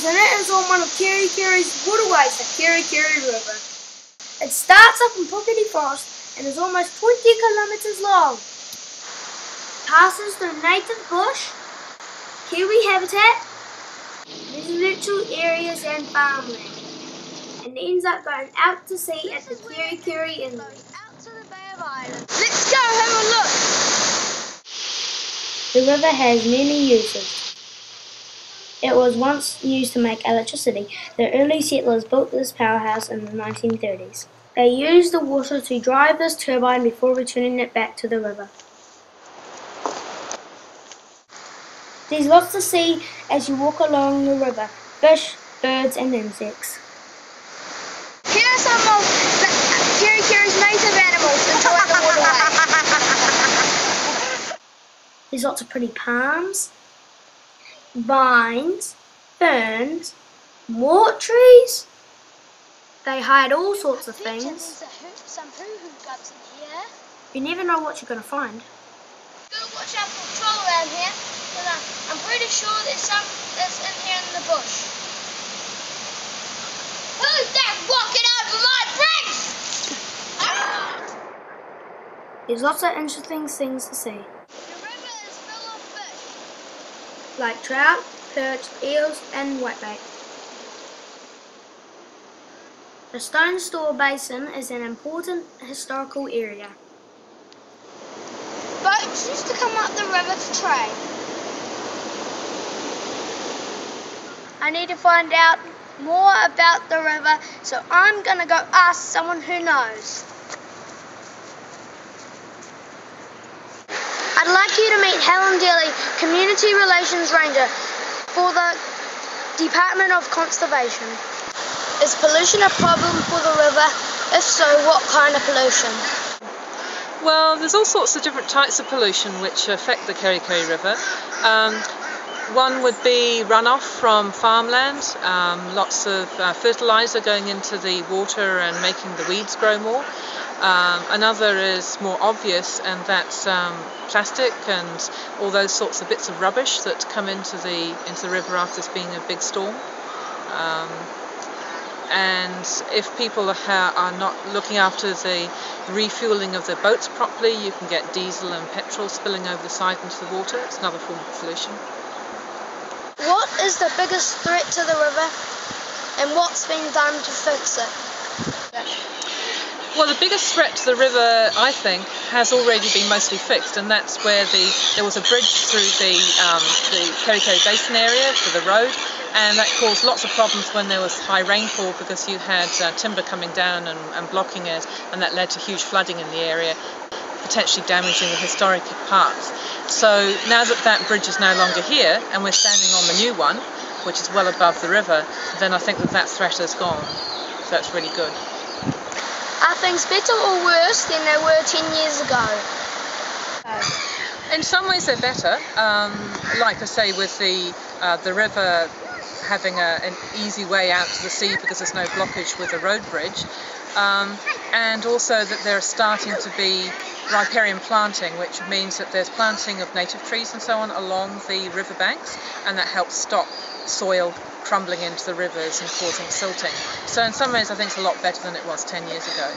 and it is on one of Kerikeri's waterways, the Kerikeri River. It starts up in Kerikeri Forest and is almost 20 kilometres long. Passes through native bush, kiwi habitat, residential areas and farmland, and ends up going out to sea at the Kerikeri Inlet. Out to the Bay of Islands. Let's go have a look! The river has many uses. It was once used to make electricity. The early settlers built this powerhouse in the 1930s. They used the water to drive this turbine before returning it back to the river. There's lots to see as you walk along the river: fish, birds and insects. Here are some of Kerikeri's native animals enjoying the waterway. There's lots of pretty palms, vines, ferns, wart trees. They hide all sorts of things. Some hoo-hoo grubs in here. You never know what you're going to find. Go watch out for troll around here, because I'm pretty sure there's some that's in here in the bush. Who's that walking over my bridge? There's lots of interesting things to see, The river is full of fish. like trout, perch, eels and whitebait. The Stone Store Basin is an important historical area. Boats used to come up the river to trade. I need to find out more about the river, so I'm going to go ask someone who knows. I'd like you to meet Helen Daly, Community Relations Ranger for the Department of Conservation. Is pollution a problem for the river? If so, what kind of pollution? Well, there's all sorts of different types of pollution which affect the Kerikeri River. One would be runoff from farmland, lots of fertiliser going into the water and making the weeds grow more. Another is more obvious, and that's plastic and all those sorts of bits of rubbish that come into the river after there's been a big storm. And if people are not looking after the refuelling of their boats properly, you can get diesel and petrol spilling over the side into the water. It's another form of pollution. What is the biggest threat to the river, and what's been done to fix it? Well, the biggest threat to the river, I think, has already been mostly fixed, and that's where there was a bridge through the Kerikeri Basin area for the road, and that caused lots of problems when there was high rainfall because you had timber coming down and blocking it, and that led to huge flooding in the area, potentially damaging the historic parts. So now that bridge is no longer here, and we're standing on the new one, which is well above the river, then I think that threat has gone. So that's really good. Are things better or worse than they were 10 years ago? In some ways they're better. Like I say, with the river having an easy way out to the sea because there's no blockage with the road bridge, and also that there are starting to be riparian planting, which means that there's planting of native trees and so on along the river banks, and that helps stop soil crumbling into the rivers and causing silting. So in some ways I think it's a lot better than it was 10 years ago.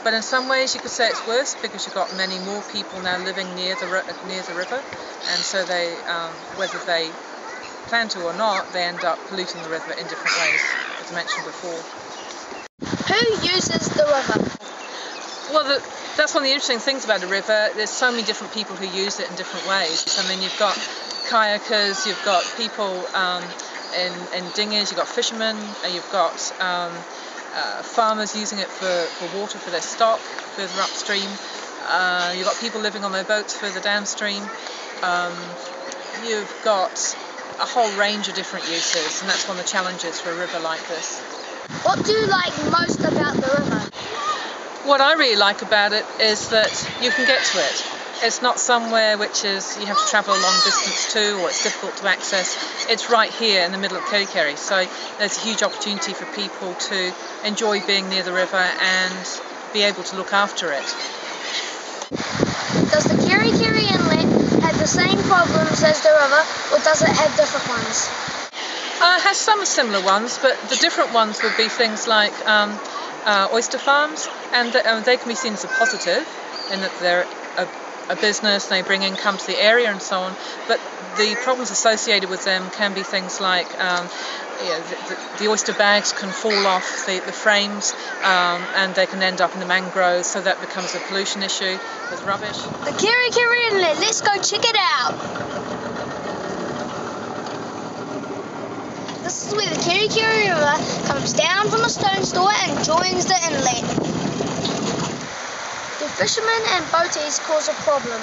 But in some ways you could say it's worse because you've got many more people now living near the river, and so they, whether they plan to or not, they end up polluting the river in different ways, as I mentioned before. Who uses the river? Well, that's one of the interesting things about the river. There's so many different people who use it in different ways. I mean, you've got kayakers, you've got people in dinghies, you've got fishermen, you've got farmers using it for water for their stock further upstream. You've got people living on their boats further downstream. You've got a whole range of different uses, and that's one of the challenges for a river like this. What do you like most about the river? What I really like about it is that you can get to it. It's not somewhere which is you have to travel a long distance to, or it's difficult to access. It's right here in the middle of Kerikeri, so there's a huge opportunity for people to enjoy being near the river and be able to look after it. Does the Kerikeri Inlet have the same problems as the river, or does it have different ones? Has some similar ones, but the different ones would be things like oyster farms, and they can be seen as a positive in that they're a business, they bring income to the area and so on, but the problems associated with them can be things like the oyster bags can fall off the frames, and they can end up in the mangroves, so that becomes a pollution issue with rubbish. The Kerikeri Inlet, let's go check it out. This is where the Kerikeri River comes down from the stone store and joins the inlet. Do fishermen and boaties cause a problem?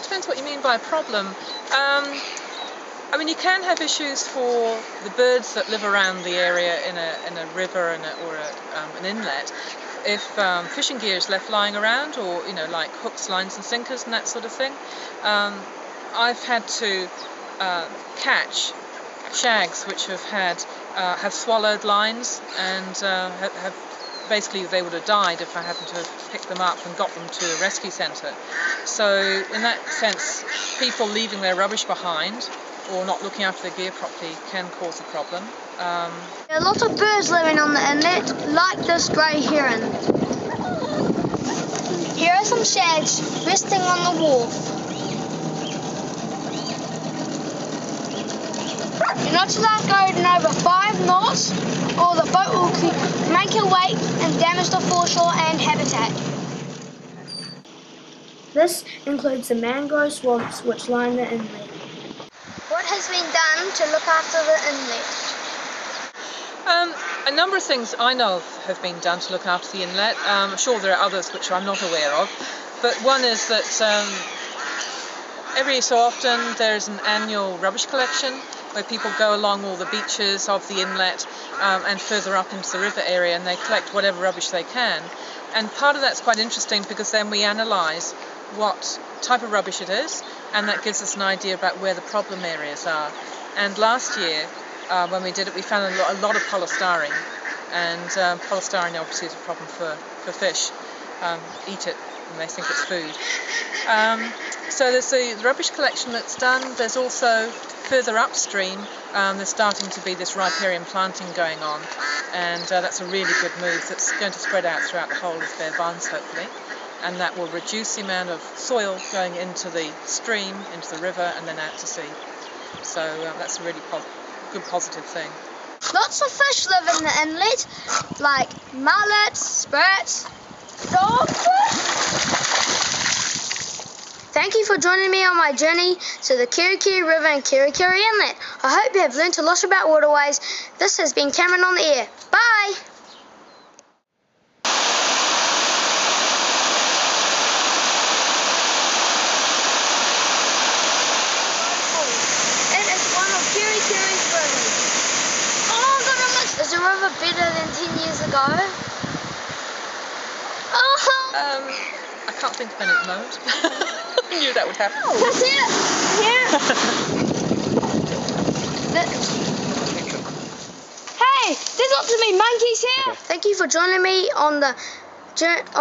Depends what you mean by a problem. I mean, you can have issues for the birds that live around the area in a river or an inlet. If fishing gear is left lying around, or like hooks, lines, and sinkers, and that sort of thing. I've had to catch shags which have swallowed lines, and have basically, they would have died if I happened to have picked them up and got them to a rescue centre. So in that sense, people leaving their rubbish behind or not looking after their gear properly can cause a problem. There are a lot of birds living on the inlet, like this grey heron. Here are some shags resting on the wharf. You're not allowed going over 5 knots, or the boat will make a wake and damage the foreshore and habitat. This includes the mangrove swamps which line the inlet. What has been done to look after the inlet? A number of things I know of have been done to look after the inlet. I'm sure there are others which I'm not aware of, but one is that every so often there's an annual rubbish collection where people go along all the beaches of the inlet and further up into the river area, and they collect whatever rubbish they can. And part of that's quite interesting, because then we analyse what type of rubbish it is, and that gives us an idea about where the problem areas are. And last year, when we did it, we found a lot of polystyrene, and polystyrene obviously is a problem for fish. Eat it and they think it's food. So there's the rubbish collection that's done. There's also further upstream, there's starting to be this riparian planting going on, and that's a really good move that's going to spread out throughout the whole of Bear Barnes, hopefully, and that will reduce the amount of soil going into the stream, into the river, and then out to sea. So that's a really good positive thing. Lots of fish live in the inlet, like mullets, sprats, dogfish. Thank you for joining me on my journey to the Kerikeri River and Kerikeri Inlet. I hope you have learnt a lot about waterways. This has been Cameron on the air. Bye! It is one of Kerikeri's rivers. Oh God, how much is the river better than 10 years ago? Oh! I can't think of any at the moment. I knew that would happen. That's it! Here! Hey! There's lots of me monkeys here! Thank you for joining me on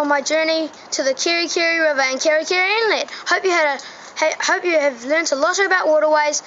my journey to the Kerikeri River and Kerikeri Inlet. Hope you have learnt a lot about waterways.